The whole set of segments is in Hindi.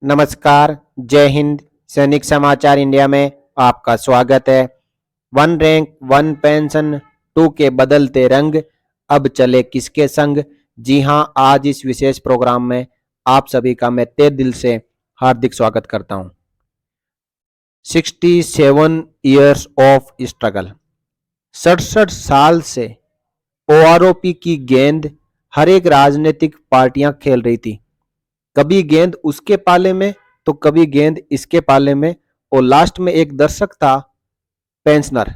नमस्कार, जय हिंद। सैनिक समाचार इंडिया में आपका स्वागत है। One rank one pension two के बदलते रंग, अब चले किसके संग। जी हां, आज इस विशेष प्रोग्राम में आप सभी का मैं तहे दिल से हार्दिक स्वागत करता हूं। 67 ईयर्स ऑफ स्ट्रगल, 67 साल से ओआरओपी की गेंद हर एक राजनीतिक पार्टियां खेल रही थी। कभी गेंद उसके पाले में तो कभी गेंद इसके पाले में, और लास्ट में एक दर्शक था, पेंशनर,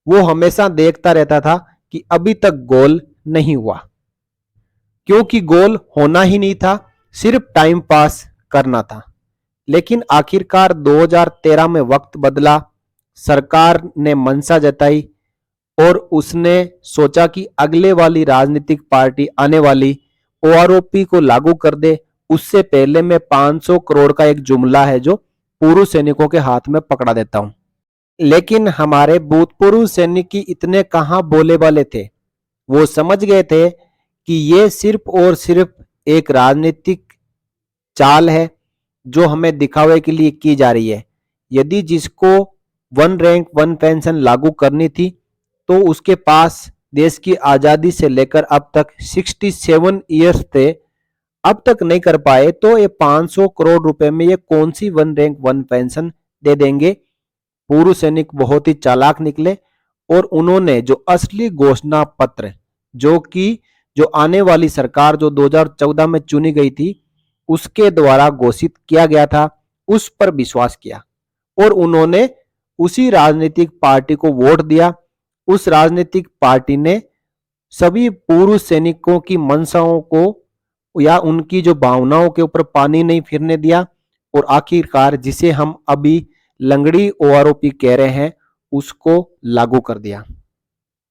वो हमेशा देखता रहता था कि अभी तक गोल नहीं हुआ, क्योंकि गोल होना ही नहीं था, सिर्फ टाइम पास करना था। लेकिन आखिरकार 2013 में वक्त बदला, सरकार ने मंशा जताई और उसने सोचा कि अगले वाली राजनीतिक पार्टी आने वाली ओआरओपी को लागू कर दे, उससे पहले मैं 500 करोड़ का एक जुमला है जो पूर्व सैनिकों के हाथ में पकड़ा देता हूं। लेकिन हमारे भूतपूर्व सैनिक ही इतने कहां बोले वाले थे। वो समझ गए थे कि ये सिर्फ और सिर्फ एक राजनीतिक चाल है जो हमें दिखावे के लिए की जा रही है। यदि जिसको वन रैंक वन पेंशन लागू करनी थी तो उसके पास देश की आजादी से लेकर अब तक 67 ईयर्स थे, अब तक नहीं कर पाए, तो ये 500 करोड़ रुपए में ये कौन सी वन रैंक वन पेंशन दे देंगे। पूर्व सैनिक बहुत ही चालाक निकले और उन्होंने जो असली घोषणा पत्र, जो आने वाली सरकार जो 2014 में चुनी गई थी उसके द्वारा घोषित किया गया था, उस पर विश्वास किया और उन्होंने उसी राजनीतिक पार्टी को वोट दिया। उस राजनीतिक पार्टी ने सभी पूर्व सैनिकों की मंशाओं को या उनकी जो भावनाओं के ऊपर पानी नहीं फिरने दिया, और आखिरकार जिसे हम अभी लंगड़ी ओआरओपी कह रहे हैं उसको लागू कर दिया।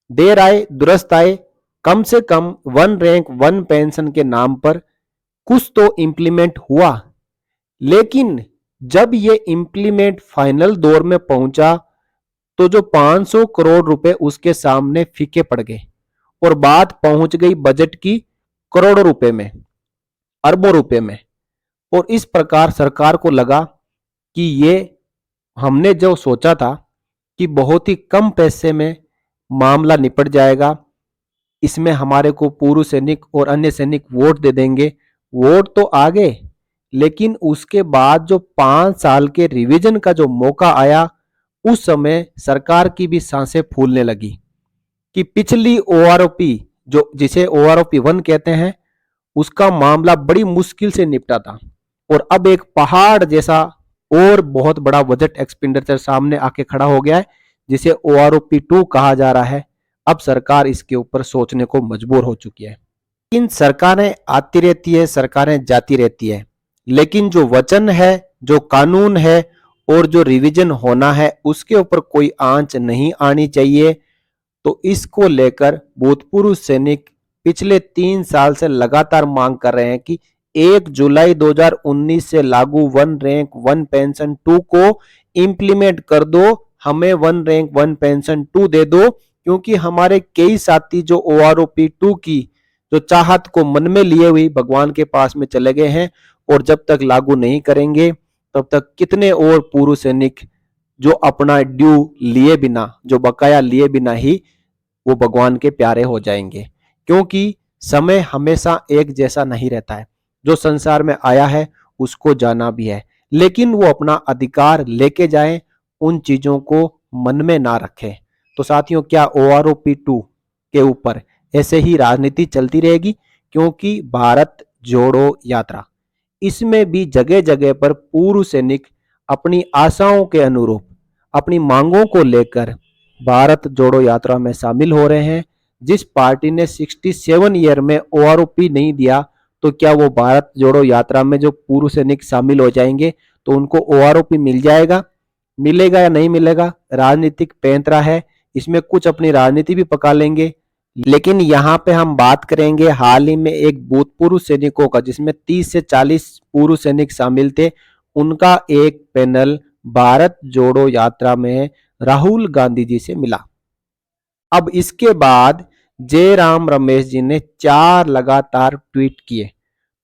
देर आए दुरुस्त आए, कम से कम वन रैंक वन पेंशन के नाम पर कुछ तो इंप्लीमेंट हुआ। लेकिन जब ये इंप्लीमेंट फाइनल दौर में पहुंचा तो जो 500 करोड़ रुपए उसके सामने फीके पड़ गए और बात पहुंच गई बजट की करोड़ों रुपए में, अरबों रुपए में। और इस प्रकार सरकार को लगा कि ये हमने जो सोचा था कि बहुत ही कम पैसे में मामला निपट जाएगा, इसमें हमारे को पूर्व सैनिक और अन्य सैनिक वोट दे देंगे। वोट तो आ गए, लेकिन उसके बाद जो 5 साल के रिवीजन का जो मौका आया, उस समय सरकार की भी सांसें फूलने लगी कि पिछली ओआरओपी, जो जिसे ओआरओपी 1 कहते हैं, उसका मामला बड़ी मुश्किल से निपटा था और अब एक पहाड़ जैसा और बहुत बड़ा बजट एक्सपेंडिचर सामने आके खड़ा हो गया है, जिसे ओआरओपी 2 कहा जा रहा है। अब सरकार इसके ऊपर सोचने को मजबूर हो चुकी है। लेकिन सरकारें आती रहती है, सरकारें जाती रहती है, लेकिन जो वचन है, जो कानून है और जो रिवीजन होना है, उसके ऊपर कोई आंच नहीं आनी चाहिए। तो इसको लेकर भूतपूर्व सैनिक पिछले 3 साल से लगातार मांग कर रहे हैं कि 1 जुलाई 2019 से लागू वन रैंक वन पेंशन 2 को इंप्लीमेंट कर दो, हमें वन रैंक वन पेंशन 2 दे दो। क्योंकि हमारे कई साथी जो ओआरओपी 2 की जो चाहत को मन में लिए हुए भगवान के पास में चले गए हैं, और जब तक लागू नहीं करेंगे तब तक कितने और पूर्व सैनिक जो अपना ड्यू लिए बिना, जो बकाया लिए बिना ही वो भगवान के प्यारे हो जाएंगे। क्योंकि समय हमेशा एक जैसा नहीं रहता है, जो संसार में आया है उसको जाना भी है, लेकिन वो अपना अधिकार लेके जाए, उन चीजों को मन में ना रखें। तो साथियों, क्या ओआरओपी 2 के ऊपर ऐसे ही राजनीति चलती रहेगी? क्योंकि भारत जोड़ो यात्रा, इसमें भी जगह जगह पर पूर्व सैनिक अपनी आशाओं के अनुरूप अपनी मांगों को लेकर भारत जोड़ो यात्रा में शामिल हो रहे हैं। जिस पार्टी ने 67 ईयर में ओआरओपी नहीं दिया, तो क्या वो भारत जोड़ो यात्रा में जो पूर्व सैनिक शामिल हो जाएंगे तो उनको ओआरओपी मिल जाएगा? मिलेगा या नहीं मिलेगा? राजनीतिक पैंतरा है, इसमें कुछ अपनी राजनीति भी पका लेंगे। लेकिन यहाँ पे हम बात करेंगे हाल ही में एक भूतपूर्व सैनिकों का, जिसमें 30 से 40 पूर्व सैनिक शामिल थे। उनका एक पैनल भारत जोड़ो यात्रा में राहुल गांधी जी से मिला। अब इसके बाद जयराम रमेश जी ने 4 लगातार ट्वीट किए,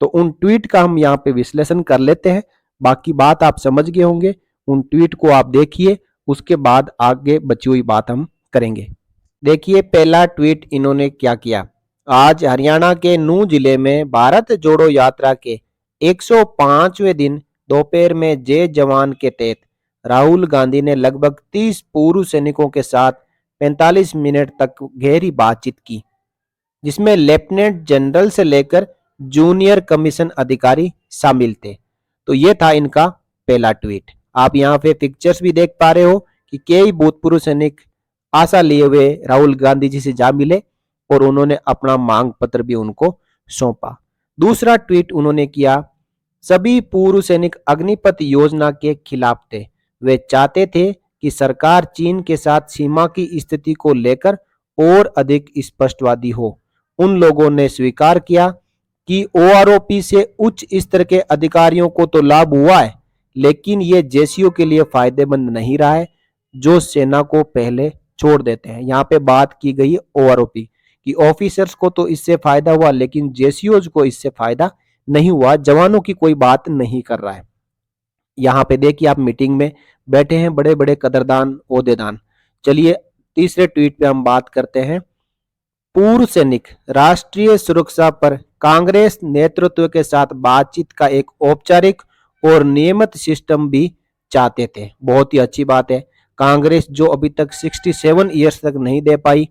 तो उन ट्वीट का हम यहाँ पे विश्लेषण कर लेते हैं। बाकी बात आप समझ गए होंगे। उन ट्वीट को आप देखिए, उसके बाद आगे बची हुई बात हम करेंगे। देखिए पहला ट्वीट इन्होंने क्या किया। आज हरियाणा के नूंह जिले में भारत जोड़ो यात्रा के 105वें दिन दोपहर में जय जवान के तहत राहुल गांधी ने लगभग 30 पूर्व सैनिकों के साथ 45 मिनट तक गहरी बातचीत की, जिसमें लेफ्टिनेंट जनरल से लेकर जूनियर कमीशन अधिकारी शामिल थे। तो ये था इनका पहला ट्वीट। आप यहाँ पे पिक्चर्स भी देख पा रहे हो कि कई भूतपूर्व सैनिक आशा लिए हुए राहुल गांधी जी से जा मिले और उन्होंने अपना मांग पत्र भी उनको सौंपा। दूसरा ट्वीट उन्होंने किया, सभी पूर्व सैनिक अग्निपथ योजना के खिलाफ थे। वे चाहते थे कि सरकार चीन के साथ सीमा की स्थिति को लेकर और अधिक स्पष्टवादी हो। उन लोगों ने स्वीकार किया कि ओआरओपी से उच्च स्तर के अधिकारियों को तो लाभ हुआ है, लेकिन ये जेसीओ के लिए फायदेमंद नहीं रहा है, जो सेना को पहले छोड़ देते हैं। यहाँ पे बात की गई ओआरओपी कि ऑफिसर्स को तो इससे फायदा हुआ, लेकिन जेसीओज को इससे फायदा नहीं हुआ। जवानों की कोई बात नहीं कर रहा है। यहाँ पे देखिए आप मीटिंग में बैठे हैं बड़े बड़े कदरदान ओहदेदान। चलिए तीसरे ट्वीट पे हम बात करते हैं। पूर्व सैनिक राष्ट्रीय सुरक्षा पर कांग्रेस नेतृत्व के साथ बातचीत का एक औपचारिक और नियमित सिस्टम भी चाहते थे। बहुत ही अच्छी बात है। कांग्रेस जो अभी तक 67 ईयर्स तक नहीं दे पाई,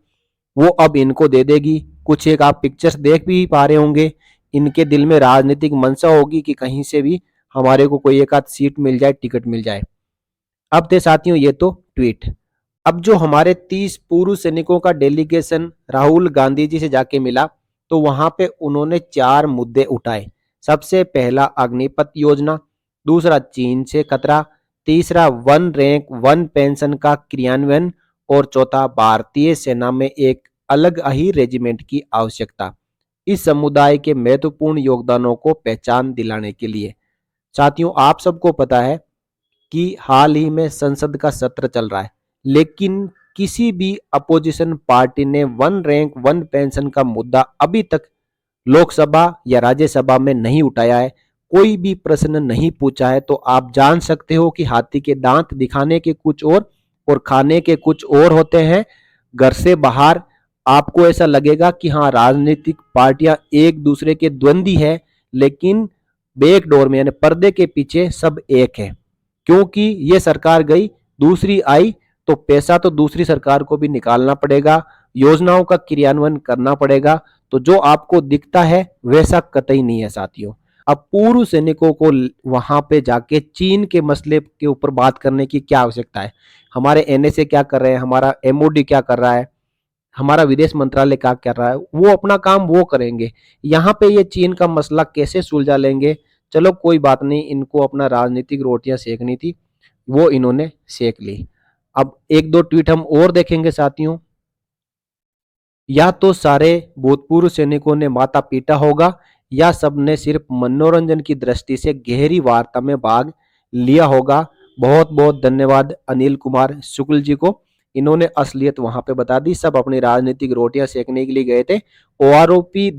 वो अब इनको दे देगी। कुछ एक आप पिक्चर्स देख भी पा रहे होंगे। इनके दिल में राजनीतिक मंशा होगी कि कहीं से भी हमारे को कोई एक आध सीट मिल जाए, टिकट मिल जाए। अब थे साथियों ये तो ट्वीट। अब जो हमारे 30 पूर्व सैनिकों का डेलीगेशन राहुल गांधी जी से जाके मिला, तो वहां पे उन्होंने 4 मुद्दे उठाए। सबसे पहला अग्निपथ योजना, दूसरा चीन से खतरा, तीसरा वन रैंक वन पेंशन का क्रियान्वयन और चौथा भारतीय सेना में एक अलग ही रेजिमेंट की आवश्यकता, इस समुदाय के महत्वपूर्ण योगदानों को पहचान दिलाने के लिए। साथियों आप सबको पता है कि हाल ही में संसद का सत्र चल रहा है, लेकिन किसी भी अपोजिशन पार्टी ने वन रैंक वन पेंशन का मुद्दा अभी तक लोकसभा या राज्यसभा में नहीं उठाया है। कोई भी प्रश्न नहीं पूछा है। तो आप जान सकते हो कि हाथी के दांत दिखाने के कुछ और खाने के कुछ और होते हैं। घर से बाहर आपको ऐसा लगेगा कि हाँ राजनीतिक पार्टियां एक दूसरे के द्वंद्वी है, लेकिन बैक डोर में यानी पर्दे के पीछे सब एक है। क्योंकि ये सरकार गई, दूसरी आई, तो पैसा तो दूसरी सरकार को भी निकालना पड़ेगा, योजनाओं का क्रियान्वयन करना पड़ेगा। तो जो आपको दिखता है वैसा कतई नहीं है साथियों। अब पूर्व सैनिकों को वहां पे जाके चीन के मसले के ऊपर बात करने की क्या आवश्यकता है? हमारे एनएसए क्या कर रहे हैं, हमारा एमओडी क्या कर रहा है, हमारा विदेश मंत्रालय क्या कर रहा है, वो अपना काम वो करेंगे। यहाँ पे ये चीन का मसला कैसे सुलझा लेंगे? चलो कोई बात नहीं, इनको अपना राजनीतिक रोटियां सेकनी थी, वो इन्होंने सेक ली। अब एक दो ट्वीट हम और देखेंगे साथियों। या तो सारे भूतपूर्व सैनिकों ने माथा पीटा होगा, या सबने सिर्फ मनोरंजन की दृष्टि से गहरी वार्ता में भाग लिया होगा। बहुत बहुत धन्यवाद अनिल कुमार शुक्ल जी को, इन्होंने असलियत वहां पे बता दी। सब अपनी राजनीतिक रोटियां सेकने के लिए गए थे। ओआरओपी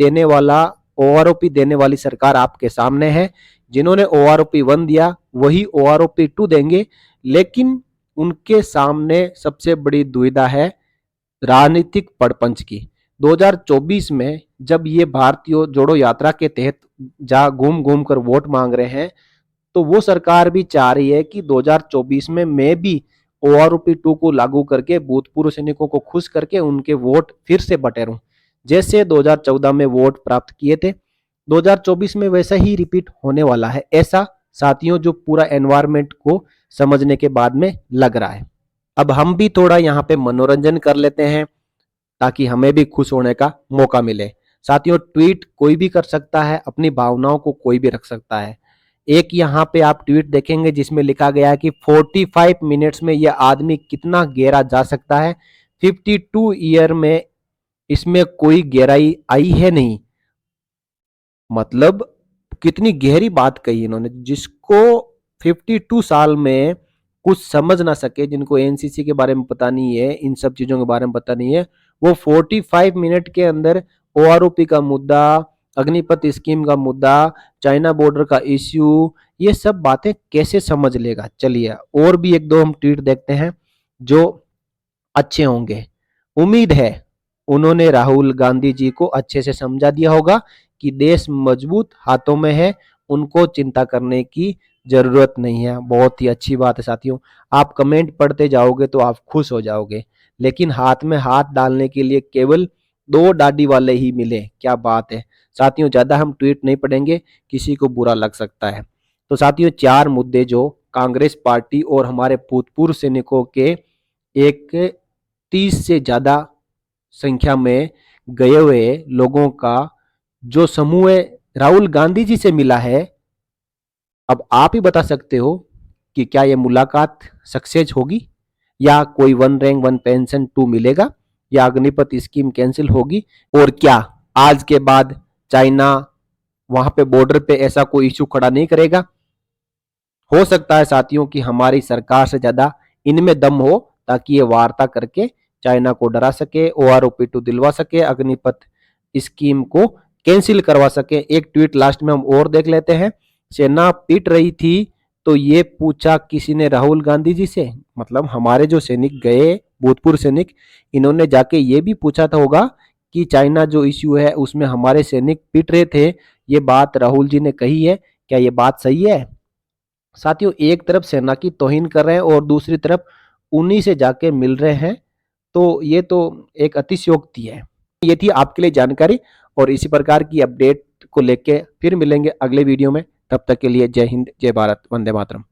देने वाली सरकार आपके सामने है। जिन्होंने ओआरओपी 1 दिया वही ओआरओपी 2 देंगे, लेकिन उनके सामने सबसे बड़ी दुविधा है राजनीतिक पड़पंच की। 2024 में जब ये भारतीय जोड़ो यात्रा के तहत जा घूम घूम कर वोट मांग रहे हैं, तो वो सरकार भी चाह रही है कि 2024 में मैं भी ओआरओपी 2 को लागू करके भूतपूर्व सैनिकों को खुश करके उनके वोट फिर से बटेरूं। जैसे 2014 में वोट प्राप्त किए थे, 2024 में वैसा ही रिपीट होने वाला है। ऐसा साथियों जो पूरा एनवायरमेंट को समझने के बाद में लग रहा है। अब हम भी थोड़ा यहाँ पे मनोरंजन कर लेते हैं ताकि हमें भी खुश होने का मौका मिले। साथियों ट्वीट कोई भी कर सकता है, अपनी भावनाओं को कोई भी रख सकता है। एक यहाँ पे आप ट्वीट देखेंगे जिसमें लिखा गया है कि 45 मिनट्स में यह आदमी कितना गहरा जा सकता है। 52 ईयर में इसमें कोई गहराई आई है नहीं। मतलब कितनी गहरी बात कही इन्होंने। जिसको 52 साल में कुछ समझ ना सके, जिनको एनसीसी के बारे में पता नहीं है, इन सब चीजों के बारे में पता नहीं है, वो 45 मिनट के अंदर ओआरओपी का मुद्दा, अग्निपथ स्कीम का मुद्दा, चाइना बॉर्डर का इश्यू, ये सब बातें कैसे समझ लेगा। चलिए और भी एक दो हम ट्वीट देखते हैं जो अच्छे होंगे। उम्मीद है उन्होंने राहुल गांधी जी को अच्छे से समझा दिया होगा कि देश मजबूत हाथों में है, उनको चिंता करने की जरूरत नहीं है। बहुत ही अच्छी बात है साथियों। आप कमेंट पढ़ते जाओगे तो आप खुश हो जाओगे, लेकिन हाथ में हाथ डालने के लिए केवल दो डाडी वाले ही मिले। क्या बात है साथियों। ज्यादा हम ट्वीट नहीं पढ़ेंगे, किसी को बुरा लग सकता है। तो साथियों चार मुद्दे जो कांग्रेस पार्टी और हमारे भूतपूर्व सैनिकों के एक 30 से ज्यादा संख्या में गए हुए लोगों का जो समूह राहुल गांधी जी से मिला है, अब आप ही बता सकते हो कि क्या ये मुलाकात सक्सेस होगी, या कोई one rank one pension two मिलेगा, या अग्निपथ स्कीम कैंसिल होगी, और क्या आज के बाद चाइना वहां पे बॉर्डर पे ऐसा कोई इश्यू खड़ा नहीं करेगा। हो सकता है साथियों कि हमारी सरकार से ज्यादा इनमें दम हो, ताकि ये वार्ता करके चाइना को डरा सके, OROP2 दिलवा सके, अग्निपथ स्कीम को कैंसिल करवा सके। एक ट्वीट लास्ट में हम और देख लेते हैं। सेना पिट रही थी तो ये पूछा किसी ने राहुल गांधी जी से, मतलब हमारे जो सैनिक गए भूतपूर्व सैनिक, इन्होंने जाके ये भी पूछा था होगा कि चाइना जो इश्यू है उसमें हमारे सैनिक पिट रहे थे, ये बात राहुल जी ने कही है, क्या ये बात सही है। साथियों एक तरफ सेना की तौहीन कर रहे हैं और दूसरी तरफ उन्हीं से जाके मिल रहे हैं, तो ये तो एक अतिशयोक्ति है। ये थी आपके लिए जानकारी, और इसी प्रकार की अपडेट को लेके फिर मिलेंगे अगले वीडियो में। तब तक के लिए जय हिंद, जय भारत, वंदे मातरम।